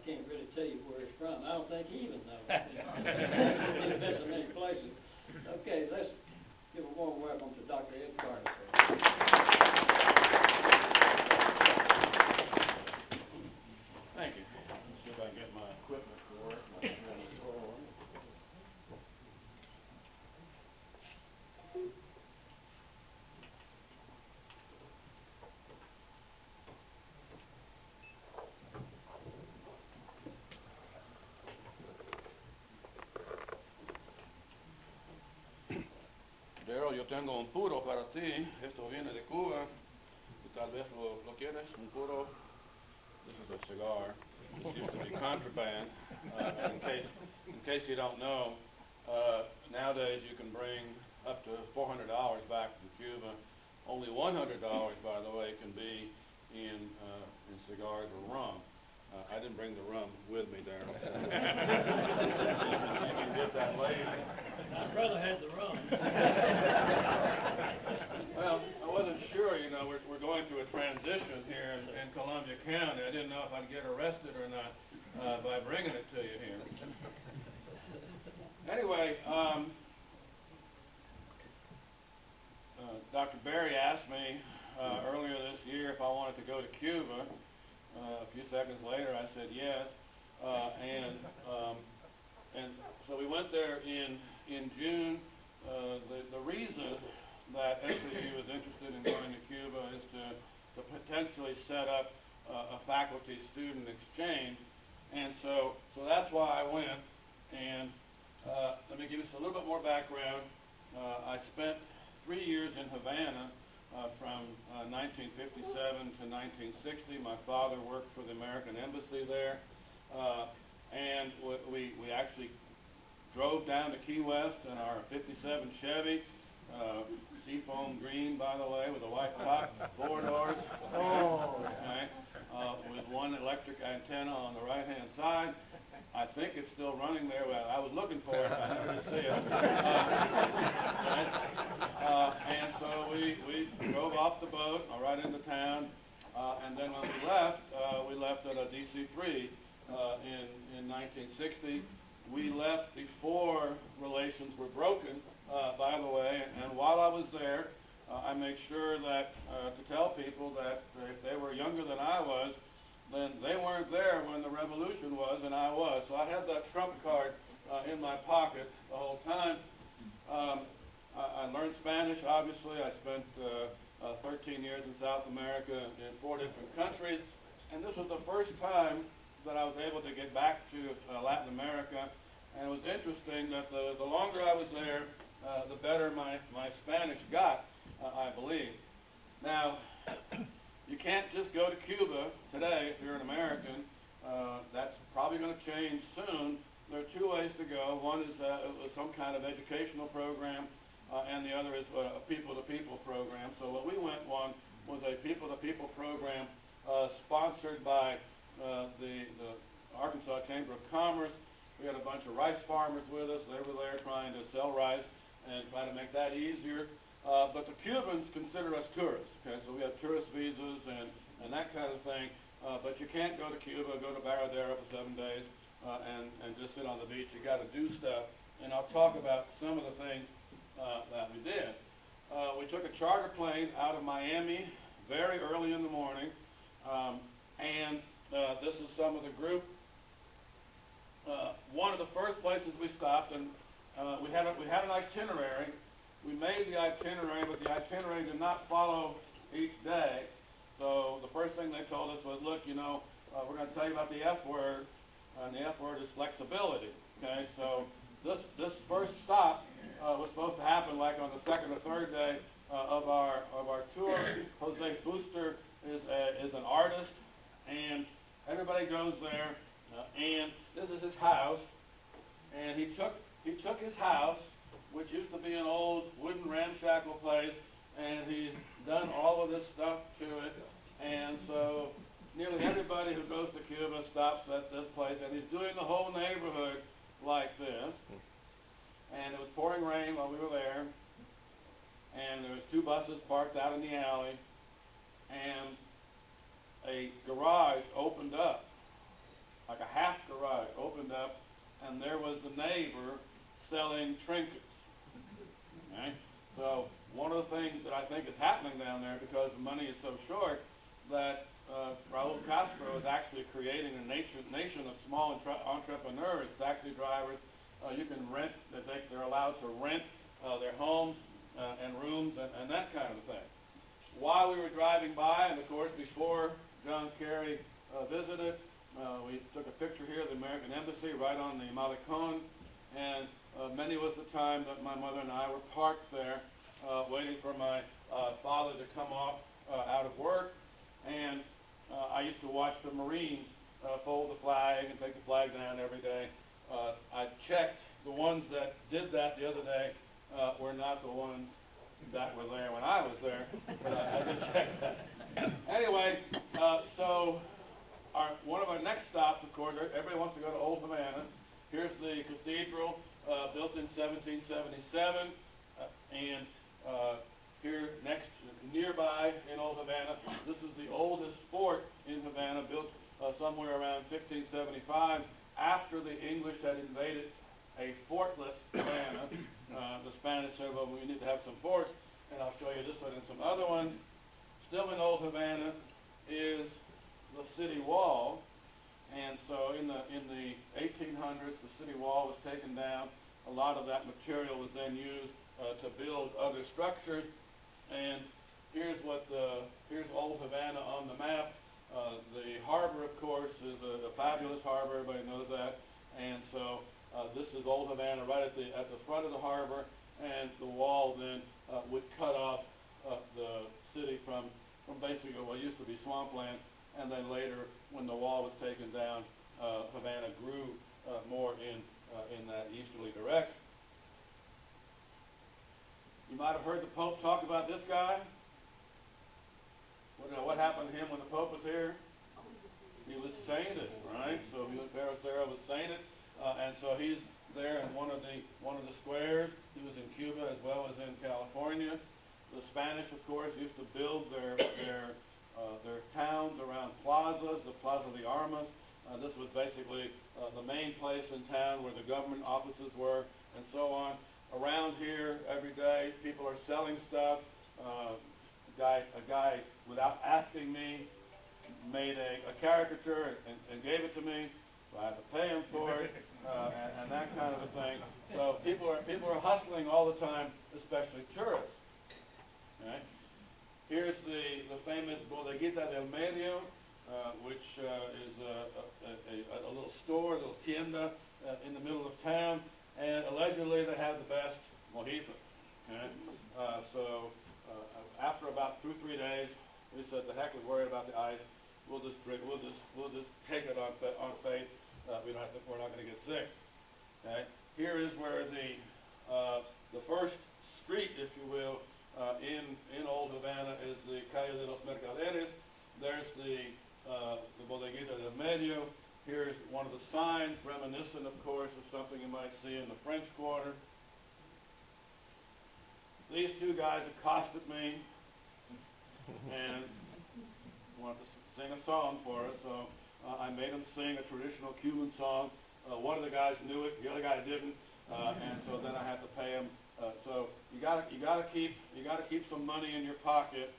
can't really tell you where it's from. I don't think he even knows. He's been so many places. Okay, let's give a warm welcome to Dr. Ed Carter. Thank you. Let's see if I can get my equipment to work. Daryl, yo tengo un puro para ti. Esto viene de Cuba. Tal vez lo quieres, un puro. This is a cigar. This used to be contraband. In case you don't know, nowadays you can bring up to $400 back from Cuba. Only $100, by the way, can be in cigars or rum. I didn't bring the rum with me there. You can get that later. My brother had the rum. Well, I wasn't sure, you know, we're going through a transition here in Columbia County. I didn't know if I'd get arrested or not by bringing it to you here. Anyway, Dr. Berry asked me earlier this year if I wanted to go to Cuba. A few seconds later, I said yes, and so we went there in June. The reason that SAU is interested in going to Cuba is to potentially set up a faculty-student exchange, and so that's why I went. And let me give you a little bit more background. I spent 3 years in Havana from 1957 to 1960. My father worked for the American Embassy there, and we actually drove down to Key West in our '57 Chevy, seafoam green, by the way, with a white top, 4 doors, okay, with one electric antenna on the right-hand side. I think it's still running there. Well, I was looking for it, I never did see it. And so we drove off the boat right into town, and then when we left at a DC-3 in 1960. We left before relations were broken, by the way, and while I was there, I made sure that to tell people that if they were younger than I was, then they weren't there when the revolution was, and I was. So I had that trump card in my pocket the whole time. I learned Spanish, obviously. I spent 13 years in South America in 4 different countries, and this was the first time that I was able to get back to Latin America. And it was interesting that the longer I was there, the better my Spanish got, I believe. Now, you can't just go to Cuba today if you're an American. That's probably going to change soon. There are 2 ways to go. One is some kind of educational program, and the other is a people-to-people program. So what we went on was a people-to-people program sponsored by the Arkansas Chamber of Commerce. We had a bunch of rice farmers with us. They were there trying to sell rice and trying to make that easier. But the Cubans consider us tourists. Okay, so we have tourist visas and that kind of thing. But you can't go to Cuba, go to Baradero for 7 days, and just sit on the beach. You got to do stuff. And I'll talk about some of the things that we did. We took a charter plane out of Miami very early in the morning, and this is some of the group. One of the first places we stopped, and we had an itinerary. We made the itinerary, but the itinerary did not follow each day. So the first thing they told us was, look, you know, we're going to tell you about the F word, and the F word is flexibility. Okay, so this first stop was supposed to happen like on the 2nd or 3rd day of our tour. Jose Fuster is an artist, and everybody goes there, and this is his house, and he took his house, which used to be an old wooden ramshackle place, and he's done all of this stuff to it, and so nearly everybody who goes to Cuba stops at this place, and he's doing the whole neighborhood like this. And it was pouring rain while we were there, and there was 2 buses parked out in the alley, and a garage opened up like a neighbor selling trinkets. Okay? So one of the things that I think is happening down there, because the money is so short, that Raul Castro is actually creating a nation of small entrepreneurs, taxi drivers. You can rent, they're allowed to rent their homes and rooms and that kind of thing. While we were driving by, and of course before John Kerry visited, we took a picture here of the American Embassy right on the Malecon, and many was the time that my mother and I were parked there waiting for my father to come off out of work. And I used to watch the Marines fold the flag and take the flag down every day. I checked, the ones that did that the other day were not the ones that were there when I was there, but I did check that. Anyway, so one of our next stops, of course, everybody wants to go to Old Havana. Here's the cathedral, built in 1777, and here next, nearby in Old Havana, this is the oldest fort in Havana, built somewhere around 1575, after the English had invaded a fortless Havana. The Spanish said, well, we need to have some forts, and I'll show you this one and some other ones. Still in Old Havana is the city wall, and so in the 1800s, the city wall was taken down. A lot of that material was then used to build other structures. And here's Old Havana on the map. The harbor, of course, is a fabulous harbor. Everybody knows that. And so this is Old Havana right at the front of the harbor, and the wall then would cut off the city from basically what used to be swampland. And then later, when the wall was taken down, Havana grew more in that easterly direction. You might have heard the Pope talk about this guy. What happened to him when the Pope was here? He was sainted, right? So Barrosero was sainted, and so he's there in one of the squares. He was in Cuba as well as in California. The Spanish, of course, used to build their towns around plazas, the Plaza de Armas. This was basically the main place in town where the government offices were, and so on. Around here, every day, people are selling stuff. A guy, without asking me, made a caricature and gave it to me, so I had to pay him for it, and that kind of a thing. So people are hustling all the time, especially tourists. Okay? Here's the famous Bodeguita del Medio, which is a little store, a little tienda in the middle of town, and allegedly they have the best mojitos. Okay? After about 2-3 days, we said, the heck, we're worried about the ice. We'll just drink. We'll just take it on faith. We're not going to get sick. Okay? Here is where the first street, if you will, in Old Havana is the Calle de los Mercaderes. There's the Bodeguita del Medio. Here's one of the signs, reminiscent, of course, of something you might see in the French Quarter. These two guys accosted me and wanted to sing a song for us, so I made them sing a traditional Cuban song. One of the guys knew it, the other guy didn't, and so then I had to pay him. So you gotta keep some money in your pocket.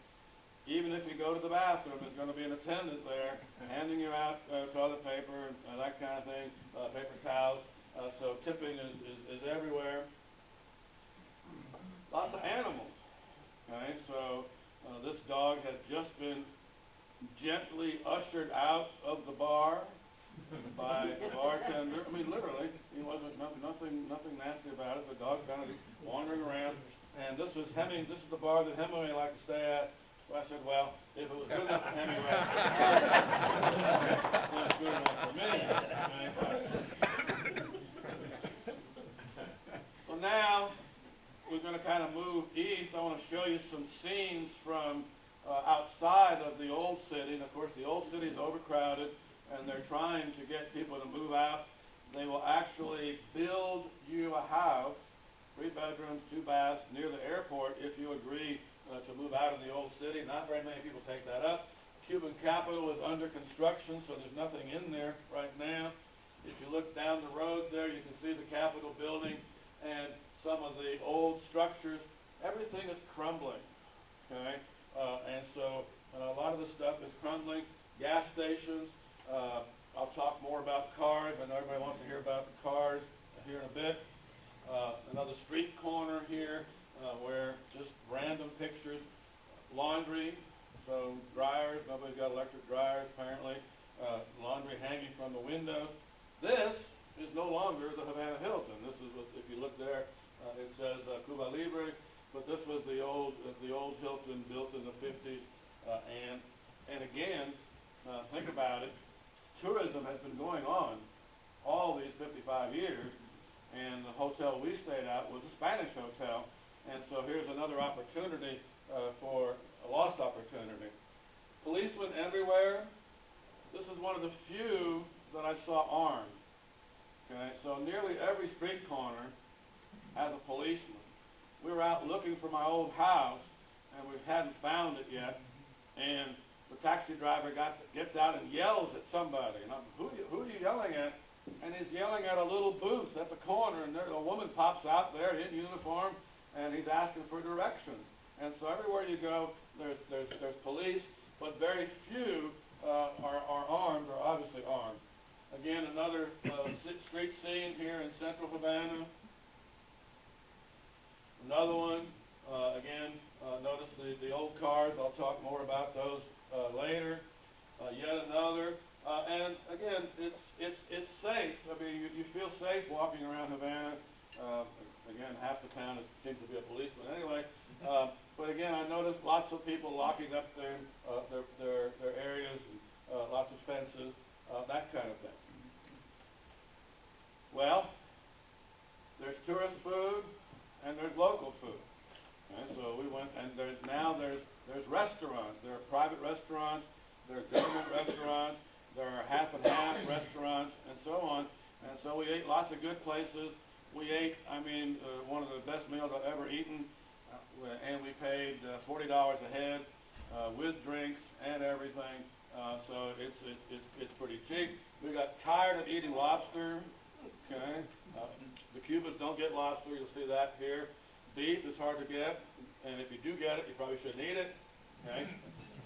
Even if you go to the bathroom, there's going to be an attendant there handing you out toilet paper and that kind of thing, paper towels. So tipping is everywhere. Lots of animals. Okay, so this dog had just been gently ushered out of the bar by the bartender. I mean, literally, he wasn't nothing nasty about it. The dog's kind of wandering around, and this is the bar that Hemingway liked to stay at. So I said, well, if it was good enough for Hemingway, then it's good enough for me. So now we're going to kind of move east. I want to show you some scenes from outside of the old city. And of course, the old city is overcrowded, and they're trying to get people to move out. They will actually build you a house, 3 bedrooms, 2 baths, near the airport if you agree to move out of the old city. Not very many people take that up. Cuban capital is under construction, so there's nothing in there right now. If you look down the road there, you can see the Capitol building and some of the old structures. Everything is crumbling, okay? And so a lot of the stuff is crumbling. Gas stations, I'll talk more about cars. I know everybody wants to hear about the cars here in a bit. Another street corner here where just random pictures. Laundry, so dryers, nobody's got electric dryers apparently. Laundry hanging from the windows. This is no longer the Havana Hilton. This is, if you look there, it says Cuba Libre, but this was the old Hilton built in the 50s. And again, think about it, tourism has been going on all these 55 years, and the hotel we stayed at was a Spanish hotel, and so here's another opportunity for a lost opportunity. Policemen everywhere. This is one of the few that I saw armed. Okay, so nearly every street corner has a policeman. We were out looking for my old house, and we hadn't found it yet, and the taxi driver gets out and yells at somebody. And who are you yelling at? And he's yelling at a little booth at the corner, and a woman pops out there in uniform, and he's asking for directions. And so everywhere you go, there's police, but very few are armed, or obviously armed. Again, another street scene here in central Havana. Another one, again, notice the old cars. I'll talk more about those later. Yet another. And again, it's safe. I mean, you feel safe walking around Havana. Again, half the town seems to be a policeman anyway. But again, I noticed lots of people locking up their areas, and, lots of fences, that kind of thing. Well, there's tourist food and there's local food. Okay, so we went, and there's restaurants. There are private restaurants, there are government restaurants, there are half and half restaurants, and so on. And so we ate lots of good places. We ate, one of the best meals I've ever eaten, and we paid $40 a head with drinks and everything. So it's pretty cheap. We got tired of eating lobster. Okay, the Cubans don't get lobster. You'll see that here. Beef is hard to get, and if you do get it, you probably shouldn't eat it. Okay,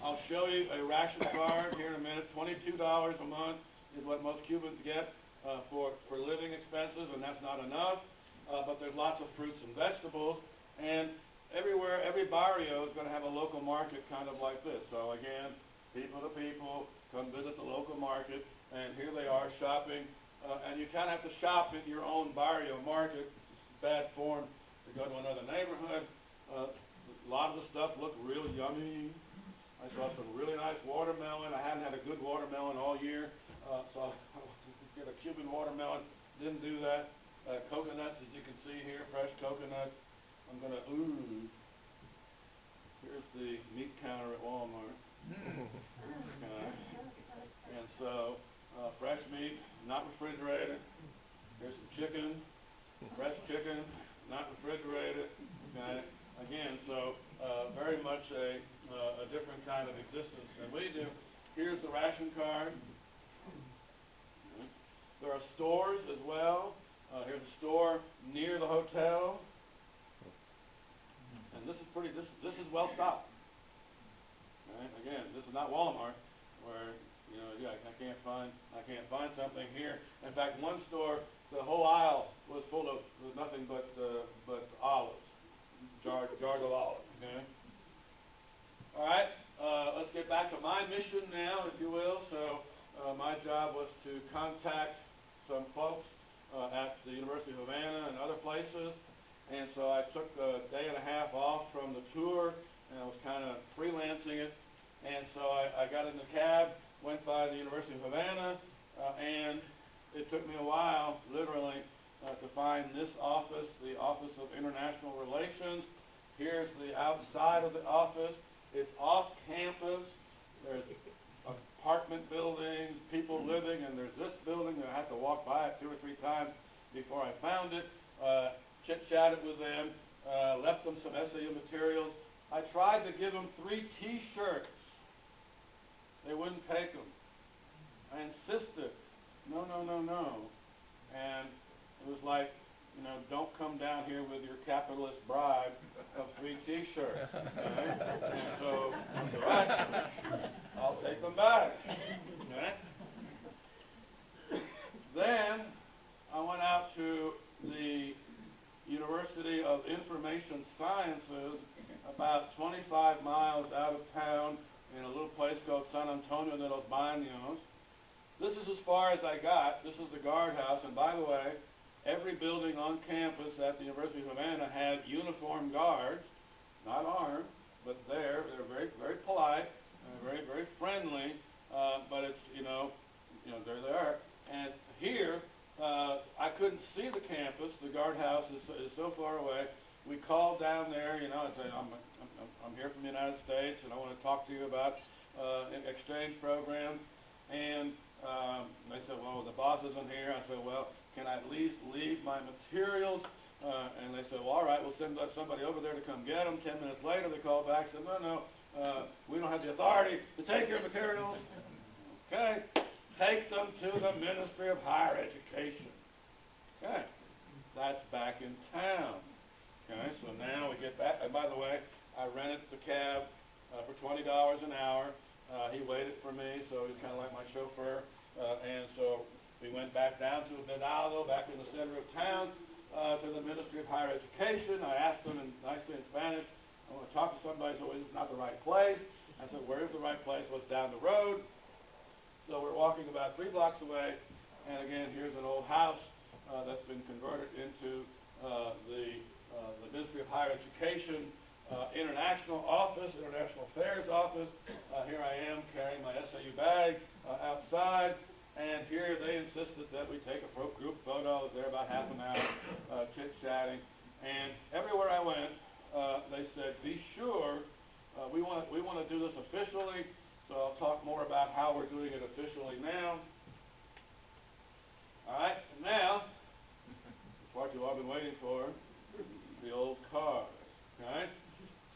I'll show you a ration card here in a minute. $22 a month is what most Cubans get for living expenses, and that's not enough. But there's lots of fruits and vegetables, and everywhere, every barrio is going to have a local market kind of like this. So again, people to people, come visit the local market, and here they are shopping. And you kind of have to shop in your own barrio market. It's bad form to go to another neighborhood. A lot of the stuff looked really yummy. I saw some really nice watermelon. I hadn't had a good watermelon all year, so I get a Cuban watermelon. Didn't do that. Coconuts, as you can see here, fresh coconuts. I'm going to, here's the meat counter at Walmart. And so, fresh meat, not refrigerated. Here's some chicken, fresh chicken, not refrigerated. Okay. Again, so very much a different kind of existence than we do. Here's the ration card. Okay. There are stores as well. Here's a store near the hotel, and this is well stocked. Okay. Again, this is not Walmart, where I can't find something here. In fact, one store, the whole aisle was full of nothing but olives, jars of olives. Okay. All right, let's get back to my mission now, if you will. So my job was to contact some folks at the University of Havana and other places, and so I took a day and a half off from the tour, and I was kind of freelancing it, and so I got in the cab, went by the University of Havana, and it took me a while, literally, to find this office, the Office of International Relations. Here's the outside of the office. It's off campus. There's apartment buildings, people living, and there's this building that I had to walk by it 2 or 3 times before I found it. Chit-chatted with them, left them some SAU materials. I tried to give them 3 T-shirts. They wouldn't take them. I insisted. No. don't come down here with your capitalist bribe of 3 T-shirts. Okay? And so I said, all right, I'll take them back. Okay? Then I went out to the University of Information Sciences, about 25 miles out of town in a little place called San Antonio de los Baños. This is as far as I got. This is the guardhouse, and by the way, every building on campus at the University of Havana had uniformed guards, not armed, but they're very, very polite, very, very friendly, but it's, there they are. And here, I couldn't see the campus. The guardhouse is so far away. We called down there, and said, I'm here from the United States, and I want to talk to you about exchange programs. And they said, well, the boss isn't here. I said, well, can I at least leave my materials? And they said, well, all right, we'll send somebody over there to come get them. 10 minutes later, they called back and said, no, we don't have the authority to take your materials. Okay, take them to the Ministry of Higher Education. Okay, that's back in town. Okay, so now we get back, and by the way, I rented the cab for $20 an hour. He waited for me, so he's kind of like my chauffeur. And so we went back down to Hidalgo, back in the center of town, to the Ministry of Higher Education. I asked him nicely in Spanish, I want to talk to somebody. So this is not the right place. I said, where is the right place? Well, it's down the road. So we're walking about 3 blocks away, and again, here's an old house that's been converted into the Ministry of Higher Education International Office, International Affairs Office. Here I am carrying my SAU bag outside, and here they insisted that we take a group photo. I was there about half an hour chit-chatting, and everywhere I went, they said, be sure, we want to do this officially, so I'll talk more about how we're doing it officially now. All right, and now, the part you've all been waiting for, the old cars, okay?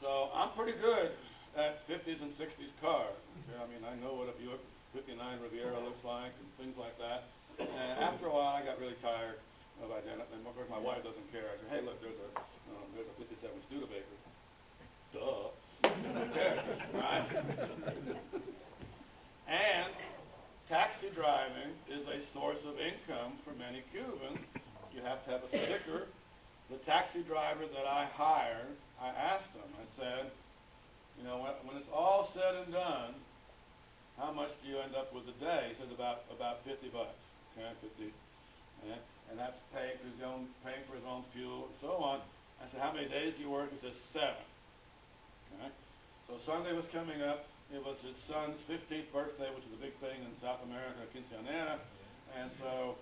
So I'm pretty good at 50s and 60s cars. Okay? I mean, I know what a Buick 59 Riviera looks like and things like that. And after a while, I got really tired of identifying. And of course, my wife doesn't care. I said, hey, look, there's a 57 Studebaker. Duh. Okay, right? And taxi driving is a source of income for many Cubans. You have to have a sticker. The taxi driver that I hired, I asked him, I said, when it's all said and done, how much do you end up with a day? He said about $50, okay, 50, and that's paying for his own fuel and so on. I said, how many days do you work? He says 7. Okay, so Sunday was coming up. It was his son's 15th birthday, which is a big thing in South America, quinceañera, and so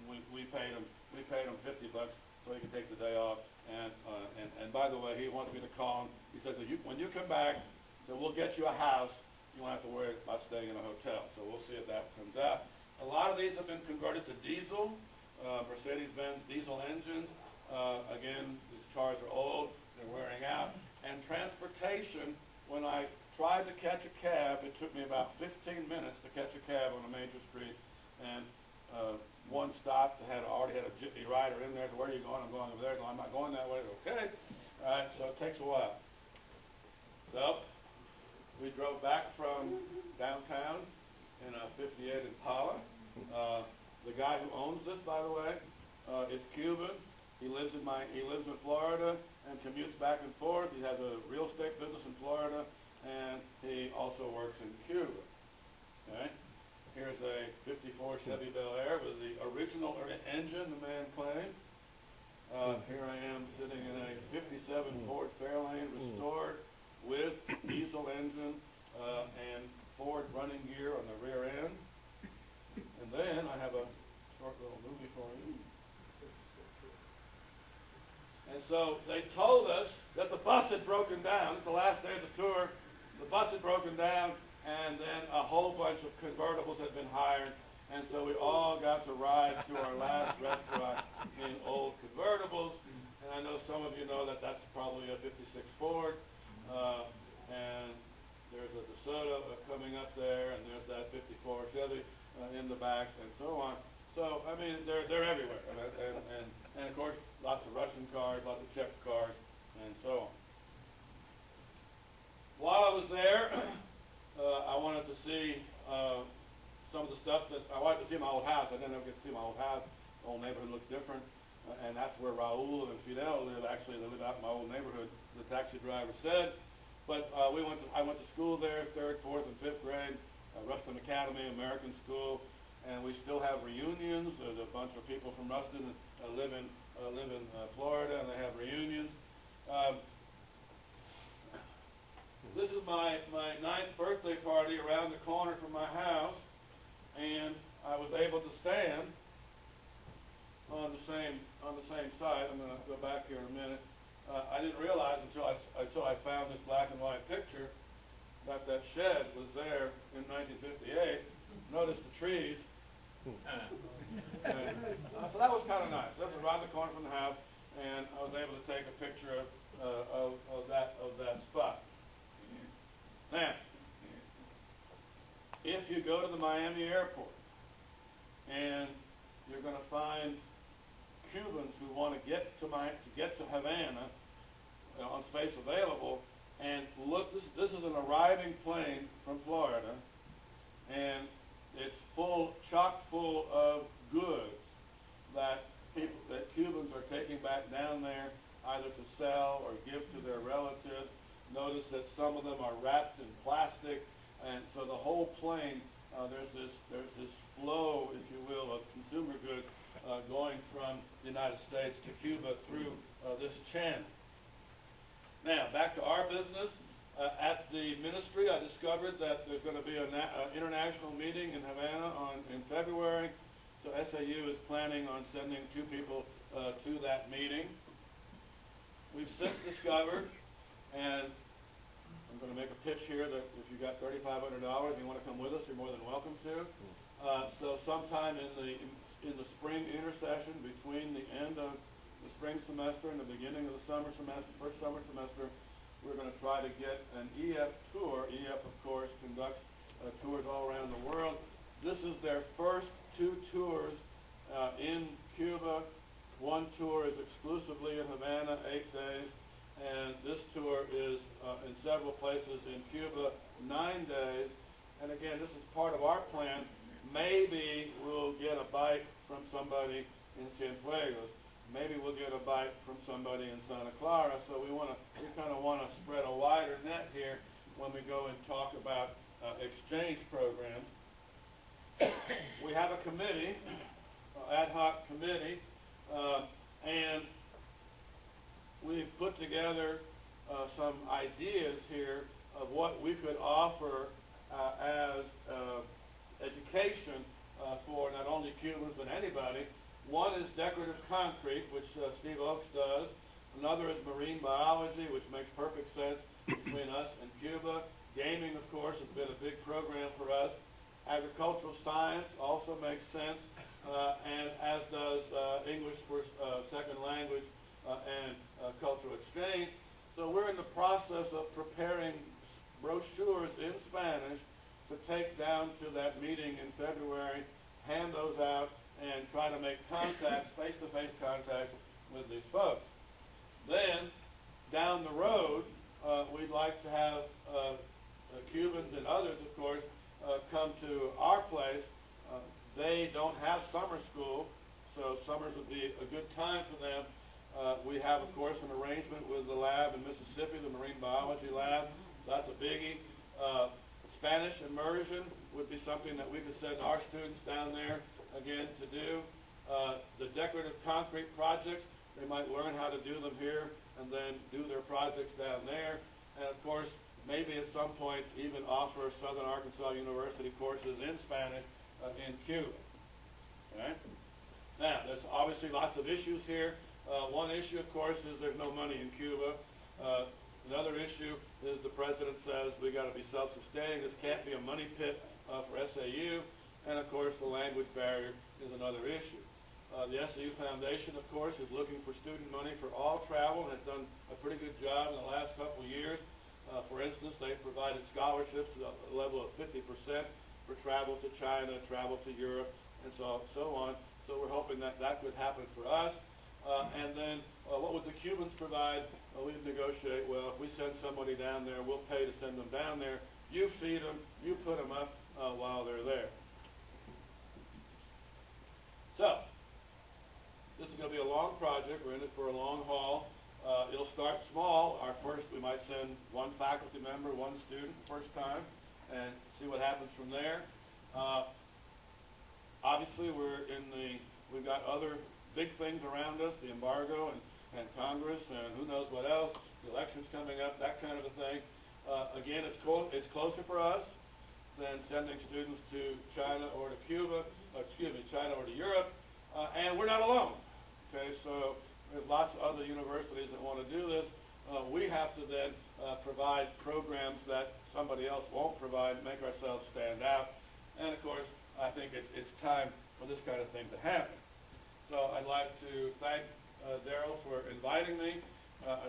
we paid him $50 so he could take the day off. And by the way, he wants me to call him. He says, when you come back, so we'll get you a house. You won't have to worry about staying in a hotel. So we'll see if that comes out. A lot of these have been converted to diesel, Mercedes-Benz diesel engines. Again, these cars are old. They're wearing out. And transportation, when I tried to catch a cab, it took me about 15 minutes to catch a cab on a major street. And one stopped, already had a jitney rider in there. So where are you going? I'm going over there. I'm not going that way. Okay. All right, so it takes a while. So we drove back from downtown in a 58 Impala. The guy who owns this, by the way, is Cuban. He lives in Florida and commutes back and forth. He has a real estate business in Florida, and he also works in Cuba. Okay. Here's a 54 Chevy Bel Air with the original engine, the man claimed. Here I am sitting in a 57 Ford Fairlane restored with diesel engine and Ford running gear on the rear end. And then I have a short little movie for you. And so they told us that the bus had broken down. It's the last day of the tour. The bus had broken down, and then a whole bunch of convertibles had been hired. And so we all got to ride to our last restaurant in old convertibles. And I know some of you know that that's probably a 56 Ford. And there's a DeSoto coming up there, and there's that 54 Chevy in the back, and so on. So, I mean, they're everywhere. And of course, lots of Russian cars, lots of Czech cars, and so on. While I was there, I wanted to see some of the stuff that, I wanted to see my old house. I didn't ever get to see my old house. The old neighborhood looks different. And that's where Raul and Fidel live. Actually, they live out in my old neighborhood, the taxi driver said. But I went to school there, 3rd, 4th, and 5th grade, Ruston Academy, American school. And we still have reunions. There's a bunch of people from Ruston that live in Florida, and they have reunions. This is my 9th birthday party around the corner from my house, and I was able to stand on the same side. I'm going to go back here in a minute. I didn't realize until I found this black and white picture that shed was there in 1958. Notice the trees. And, so that was kind of nice. That was around the corner from the house, and I was able to take a picture of that spot. Now, if you go to the Miami airport and you're going to find Cubans who want to get to Havana on space available, and look, this is an arriving plane from Florida, and it's chock full of goods that Cubans are taking back down there either to sell or give to their relatives. Notice that some of them are wrapped in plastic, and so the whole plane, there's this flow, if you will, of consumer goods going from the United States to Cuba through this channel. Now, back to our business. At the ministry, I discovered that there's going to be an international meeting in Havana in February, so SAU is planning on sending 2 people to that meeting. We've since discovered, and I'm going to make a pitch here, that if you got $3,500 and you want to come with us, you're more than welcome to. So sometime in the spring intersession between the end of the spring semester and the beginning of the summer semester, first summer semester, we're going to try to get an EF tour. EF, of course, conducts tours all around the world. This is their first 2 tours in Cuba. One tour is exclusively in Havana, 8 days, and this tour is in several places in Cuba, 9 days. And again, this is part of our plan. Maybe we'll get a bite from somebody in Cienfuegos. Maybe we'll get a bite from somebody in Santa Clara. So we kind of want to spread a wider net here when we go and talk about exchange programs. We have a committee, ad hoc committee, and we've put together some ideas here of what we could offer as education for not only Cubans but anybody. One is decorative concrete, which Steve Oakes does. Another is marine biology, which makes perfect sense between us and Cuba. Gaming, of course, has been a big program for us. Agricultural science also makes sense, and as does English for second language and cultural exchange. So we're in the process of preparing brochures in Spanish to take down to that meeting in February, hand those out, and try to make contacts, face-to-face contacts with these folks. Then, down the road, we'd like to have Cubans and others, of course, come to our place. They don't have summer school, so summers would be a good time for them. We have, of course, an arrangement with the lab in Mississippi, the Marine Biology Lab. That's a biggie. Spanish immersion would be something that we could send our students down there, again, to do. The decorative concrete projects, they might learn how to do them here and then do their projects down there. And, of course, maybe at some point even offer Southern Arkansas University courses in Spanish in Cuba. Okay? Now, there's obviously lots of issues here. One issue, of course, is there's no money in Cuba. Another issue is the president says we got to be self-sustaining. This can't be a money pit for SAU. And, of course, the language barrier is another issue. The SAU Foundation, of course, is looking for student money for all travel and has done a pretty good job in the last couple of years. For instance, they've provided scholarships to the level of 50% for travel to China, travel to Europe, and so on. So we're hoping that that would happen for us. And then what would the Cubans provide? We'd negotiate, well, if we send somebody down there, we'll pay to send them down there. You feed them, you put them up while they're there. So, this is going to be a long project. We're in it for a long haul. It'll start small. We might send one faculty member, one student the first time, and see what happens from there. Obviously, we've got other big things around us, the embargo and Congress and who knows what else, the elections coming up, that kind of a thing. Again, it's closer for us than sending students to China or to China or to Europe, and we're not alone. Okay, so there's lots of other universities that want to do this. We have to then provide programs that somebody else won't provide, make ourselves stand out, and of course, I think it's time for this kind of thing to happen. So I'd like to thank Daryl for inviting me.